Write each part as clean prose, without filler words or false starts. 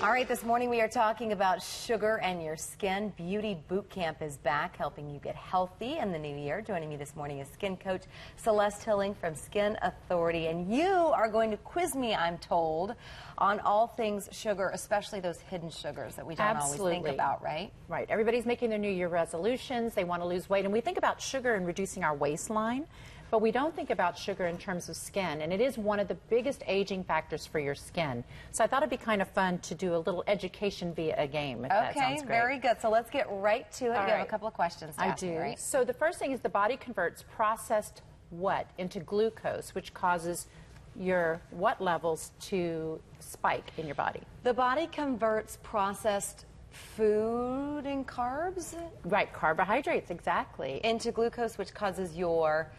All right, this morning we are talking about sugar and your skin. Beauty Bootcamp is back, helping you get healthy in the new year. Joining me this morning is skin coach Celeste Hilling from Skin Authority. And you are going to quiz me, I'm told, on all things sugar, especially those hidden sugars that we don't always think about, right? Right. Everybody's making their New Year resolutions. They want to lose weight. And we think about sugar and reducing our waistline. But we don't think about sugar in terms of skin, and it is one of the biggest aging factors for your skin. So I thought it'd be kind of fun to do a little education via a game, if that sounds great. Very good. So let's get right to it. You have a couple of questions to ask me, right? So the first thing is the body converts processed what into glucose, which causes your what levels to spike in your body? The body converts processed food and carbs? Right, carbohydrates, exactly. Into glucose, which causes your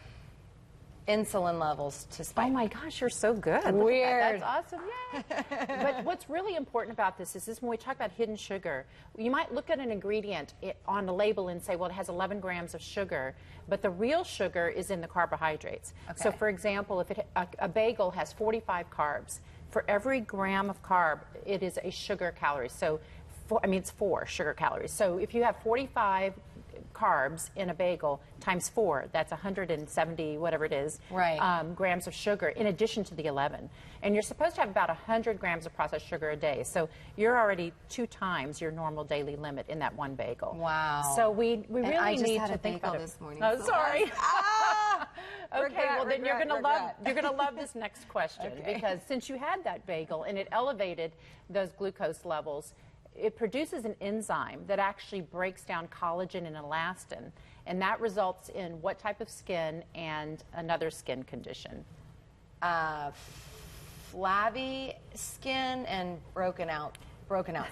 insulin levels to spike. Oh my gosh, you're so good. Weird. That's awesome. Yay. But what's really important about this is when we talk about hidden sugar, you might look at an ingredient on the label and say, well, it has 11 grams of sugar, but the real sugar is in the carbohydrates. Okay. So for example, if a bagel has 45 carbs, for every gram of carb, it is a sugar calorie. So, it's 4 sugar calories. So if you have 45 carbs in a bagel times 4, that's 170 whatever it is, grams of sugar in addition to the 11. And you're supposed to have about 100 grams of processed sugar a day, so you're already 2 times your normal daily limit in that one bagel. Wow. So we really need to think about it this morning. Oh, sorry. Okay, well then you're gonna love this next question, because since you had that bagel and it elevated those glucose levels, it produces an enzyme that actually breaks down collagen and elastin, and that results in what type of skin and another skin condition? Flabby skin and broken out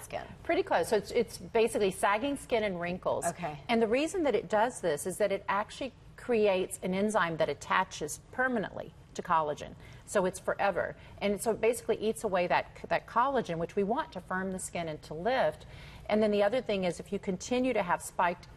skin. Pretty close. So it's basically sagging skin and wrinkles. Okay. And the reason that it does this is that it actually creates an enzyme that attaches permanently to collagen. So it's forever. And so it basically eats away that collagen, which we want to firm the skin and to lift. And then the other thing is, if you continue to have spiked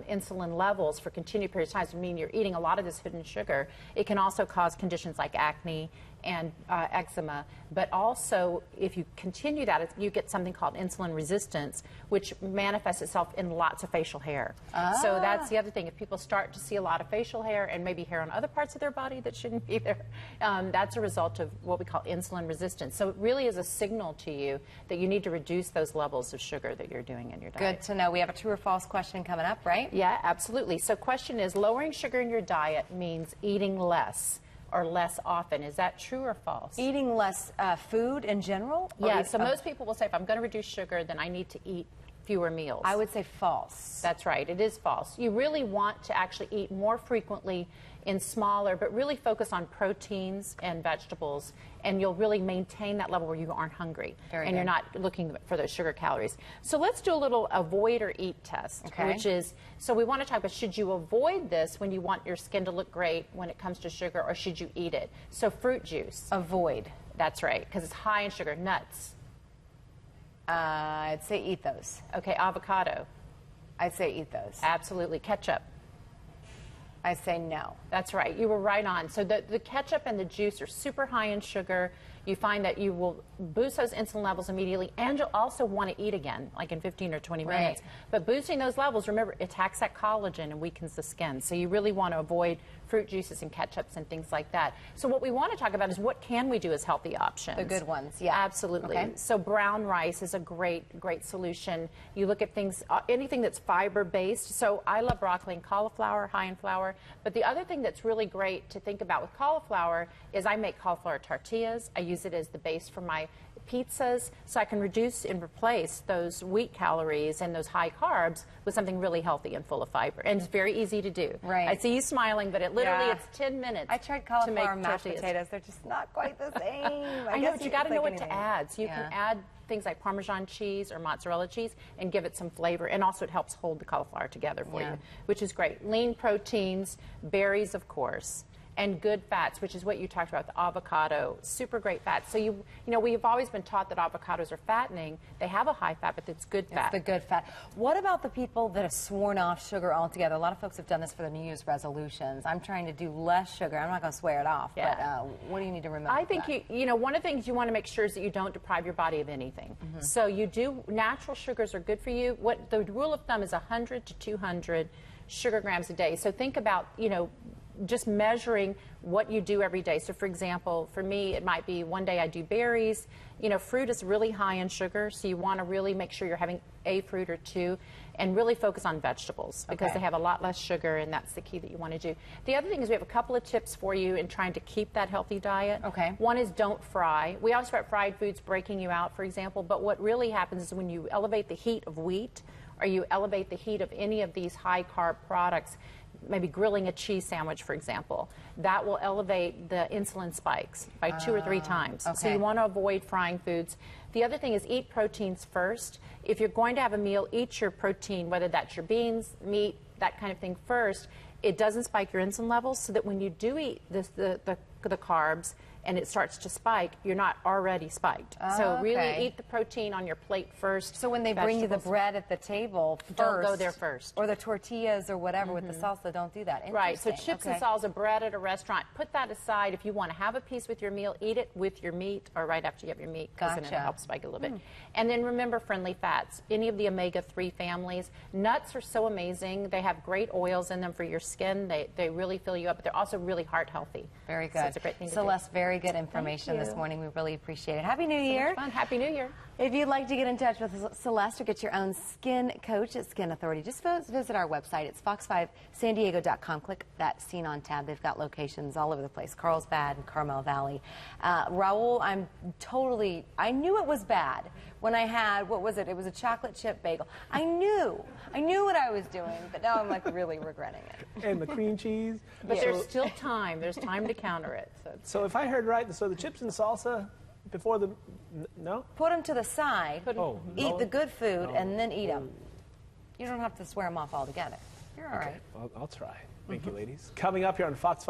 insulin levels for continued periods of time, I mean you're eating a lot of this hidden sugar, it can also cause conditions like acne and eczema. But also, if you continue that, you get something called insulin resistance, which manifests itself in lots of facial hair. So that's the other thing. If people start to see a lot of facial hair and maybe hair on other parts of their body that shouldn't be there, that's a result of what we call insulin resistance. So it really is a signal to you that you need to reduce those levels of sugar that you're doing in your diet. Good to know. We have a true or false question coming up, right? Yeah, absolutely. So question is, lowering sugar in your diet means eating less or less often. Is that true or false? Eating less food in general? Yeah, so most people will say, if I'm going to reduce sugar, then I need to eat fewer meals. I would say false. That's right, it is false. You really want to actually eat more frequently in smaller, but really focus on proteins and vegetables, and you'll really maintain that level where you aren't hungry. And you're not looking for those sugar calories. So let's do a little avoid or eat test, which is, so we want to talk about, should you avoid this when you want your skin to look great when it comes to sugar, or should you eat it? So fruit juice. Avoid. That's right, because it's high in sugar. Nuts. I'd say eat those. Okay, avocado. I'd say eat those. Absolutely. Ketchup. I say no. That's right. You were right on. So the ketchup and the juice are super high in sugar. You find that you will boost those insulin levels immediately, and you'll also want to eat again, like in 15 or 20 minutes. But boosting those levels, remember, attacks that collagen and weakens the skin. So you really want to avoid fruit juices and ketchups and things like that. So what we want to talk about is, what can we do as healthy options? The good ones, yeah. Absolutely. So brown rice is a great solution. You look at things, anything that's fiber-based. So I love broccoli and cauliflower, high in flour. But the other thing that's really great to think about with cauliflower is I make cauliflower tortillas. I use it as the base for my pizzas, so I can reduce and replace those wheat calories and those high carbs with something really healthy and full of fiber. And it's very easy to do. I see you smiling, but it literally, it's 10 minutes. I tried cauliflower and mashed potatoes. They're just not quite the same. I know, but you got to know what to add. So you can add things like Parmesan cheese or mozzarella cheese and give it some flavor. And also it helps hold the cauliflower together for you, which is great. Lean proteins, berries, of course. and good fats, which is what you talked about, the avocado, super great fats. So you know, we've always been taught that avocados are fattening. They have a high fat, but it's good fat. It's the good fat. What about the people that have sworn off sugar altogether? A lot of folks have done this for their New Year's resolutions. I'm trying to do less sugar. I'm not going to swear it off, but what do you need to remember? I think you know, one of the things you want to make sure is that you don't deprive your body of anything. So you do, natural sugars are good for you. What the rule of thumb is 100 to 200 sugar grams a day. So think about, you know, just measuring what you do every day. So for example, for me, it might be one day I do berries. You know, fruit is really high in sugar, so you want to really make sure you're having a fruit or two, and really focus on vegetables because they have a lot less sugar, and that's the key that you want to do. The other thing is we have a couple of tips for you in trying to keep that healthy diet. One is don't fry. We always talk about fried foods breaking you out, for example, but what really happens is when you elevate the heat of wheat or you elevate the heat of any of these high carb products, maybe grilling a cheese sandwich, for example, that will elevate the insulin spikes by 2 or 3 times. So you want to avoid frying foods. The other thing is eat proteins first. If you're going to have a meal, eat your protein, whether that's your beans, meat, that kind of thing first. It doesn't spike your insulin levels, so that when you do eat the carbs and it starts to spike, you're not already spiked. So really eat the protein on your plate first. So when they bring you the bread at the table first, don't go there first. Or the tortillas or whatever with the salsa, don't do that. Right, so chips and salsa, bread at a restaurant, put that aside. If you want to have a piece with your meal, eat it with your meat or right after you have your meat, because then it'll help spike a little bit. And then remember friendly fats, any of the omega-3 families. Nuts are so amazing. They have great oils in them for your skin. They really fill you up, but they're also really heart healthy. Very good. So it's a great thing to do. Celeste, very good information this morning. We really appreciate it. Happy New Year. Much fun. Happy New Year. If you'd like to get in touch with Celeste or get your own skin coach at Skin Authority, just visit our website. It's fox5sandiego.com. Click that Seen On tab. They've got locations all over the place, Carlsbad and Carmel Valley. Raul, I knew it was bad when I had, what was it? It was a chocolate chip bagel. I knew what I was doing, but now I'm like really regretting it. And the cream cheese. But there's still time. There's time to counter it. So if I heard right, so the chips and salsa before the, no? Put them to the side, eat the good food, Oh. and then eat them. You don't have to swear them off altogether. You're all right. I'll try. Thank you, ladies. Coming up here on Fox 5.